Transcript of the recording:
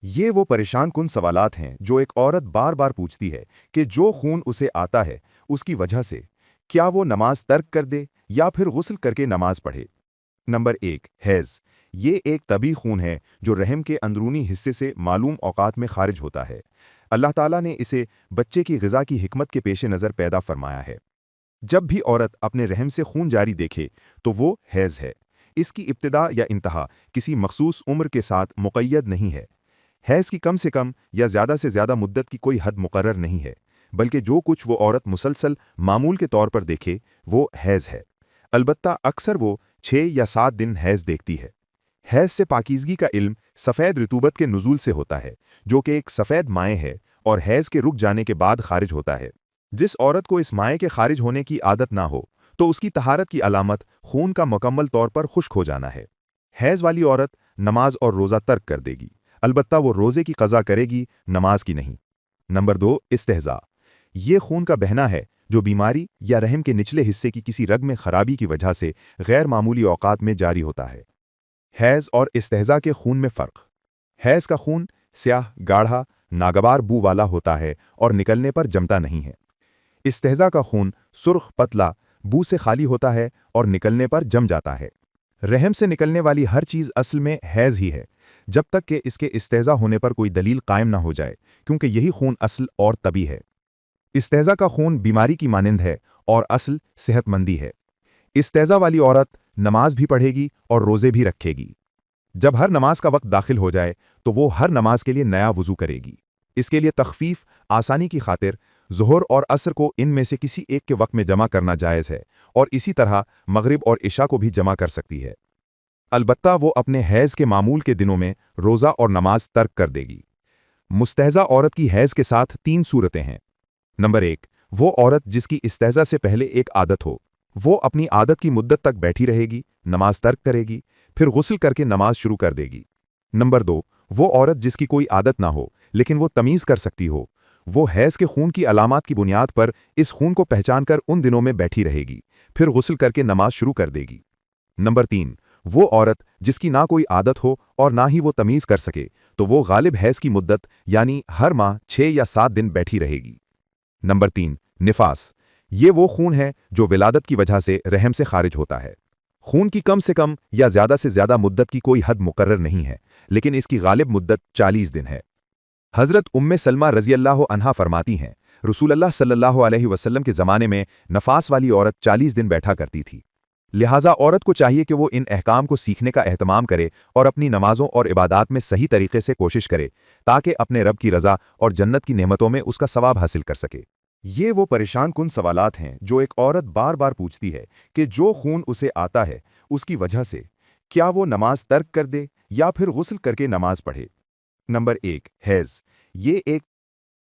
یہ وہ پریشان کن سوالات ہیں جو ایک عورت بار بار پوچھتی ہے کہ جو خون اسے آتا ہے اس کی وجہ سے کیا وہ نماز ترک کر دے یا پھر غسل کر کے نماز پڑھے۔ نمبر ایک، حیض۔ یہ ایک طبی خون ہے جو رحم کے اندرونی حصے سے معلوم اوقات میں خارج ہوتا ہے۔ اللہ تعالیٰ نے اسے بچے کی غذا کی حکمت کے پیش نظر پیدا فرمایا ہے۔ جب بھی عورت اپنے رحم سے خون جاری دیکھے تو وہ حیض ہے۔ اس کی ابتدا یا انتہا کسی مخصوص عمر کے ساتھ مقید نہیں ہے۔ حیض کی کم سے کم یا زیادہ سے زیادہ مدت کی کوئی حد مقرر نہیں ہے، بلکہ جو کچھ وہ عورت مسلسل معمول کے طور پر دیکھے وہ حیض ہے۔ البتہ اکثر وہ 6 یا 7 دن حیض دیکھتی ہے۔ حیض سے پاکیزگی کا علم سفید رطوبت کے نزول سے ہوتا ہے، جو کہ ایک سفید مائع ہے اور حیض کے رک جانے کے بعد خارج ہوتا ہے۔ جس عورت کو اس مائع کے خارج ہونے کی عادت نہ ہو تو اس کی طہارت کی علامت خون کا مکمل طور پر خشک ہو جانا ہے۔ حیض والی عورت نماز اور روزہ ترک کر دے گی، البتہ وہ روزے کی قضا کرے گی، نماز کی نہیں۔ نمبر 2، استحضاء۔ یہ خون کا بہنا ہے جو بیماری یا رحم کے نچلے حصے کی کسی رگ میں خرابی کی وجہ سے غیر معمولی اوقات میں جاری ہوتا ہے۔ حیض اور استحضاء کے خون میں فرق۔ حیض کا خون سیاہ، گاڑھا، ناگوار بو والا ہوتا ہے اور نکلنے پر جمتا نہیں ہے۔ استحضاء کا خون سرخ، پتلا، بو سے خالی ہوتا ہے اور نکلنے پر جم جاتا ہے۔ رحم سے نکلنے والی ہر چیز اصل میں حیض ہی ہے، جب تک کہ اس کے استحضاء ہونے پر کوئی دلیل قائم نہ ہو جائے، کیونکہ یہی خون اصل اور طبی ہے۔ استحضاء کا خون بیماری کی مانند ہے اور اصل صحت مندی ہے۔ استحضاء والی عورت نماز بھی پڑھے گی اور روزے بھی رکھے گی۔ جب ہر نماز کا وقت داخل ہو جائے تو وہ ہر نماز کے لیے نیا وضو کرے گی۔ اس کے لیے تخفیف آسانی کی خاطر ظہر اور عصر کو ان میں سے کسی ایک کے وقت میں جمع کرنا جائز ہے، اور اسی طرح مغرب اور عشاء کو بھی جمع کر سکتی ہے۔ البتہ وہ اپنے حیض کے معمول کے دنوں میں روزہ اور نماز ترک کر دے گی۔ مستحضہ عورت کی حیض کے ساتھ 3 صورتیں ہیں۔ نمبر 1، وہ عورت جس کی استحضاء سے پہلے ایک عادت ہو۔ وہ اپنی عادت کی مدت تک بیٹھی رہے گی، نماز ترک کرے گی، پھر غسل کر کے نماز شروع کر دے گی۔ نمبر 2، وہ عورت جس کی کوئی عادت نہ ہو لیکن وہ تمیز کر سکتی ہو۔ وہ حیض کے خون کی علامات کی بنیاد پر اس خون کو پہچان کر ان دنوں میں بیٹھی رہے گی، پھر غسل کر کے نماز شروع کر دے گی۔ نمبر 3، وہ عورت جس کی نہ کوئی عادت ہو اور نہ ہی وہ تمیز کر سکے تو وہ غالب حیض کی مدت یعنی ہر ماہ 6 یا 7 دن بیٹھی رہے گی۔ نمبر 3، نفاس۔ یہ وہ خون ہے جو ولادت کی وجہ سے رحم سے خارج ہوتا ہے۔ خون کی کم سے کم یا زیادہ سے زیادہ مدت کی کوئی حد مقرر نہیں ہے، لیکن اس کی غالب مدت 40 دن ہے۔ حضرت ام سلمہ رضی اللہ عنہا فرماتی ہیں، رسول اللہ صلی اللہ علیہ وسلم کے زمانے میں نفاس والی عورت 40 دن بیٹھا کرتی تھی۔ لہٰذا عورت کو چاہیے کہ وہ ان احکام کو سیکھنے کا اہتمام کرے اور اپنی نمازوں اور عبادات میں صحیح طریقے سے کوشش کرے تاکہ اپنے رب کی رضا اور جنت کی نعمتوں میں اس کا ثواب حاصل کر سکے۔ یہ وہ پریشان کن سوالات ہیں جو ایک عورت بار بار پوچھتی ہے کہ جو خون اسے آتا ہے اس کی وجہ سے کیا وہ نماز ترک کر دے یا پھر غسل کر کے نماز پڑھے۔ نمبر 1، حیض۔ یہ ایک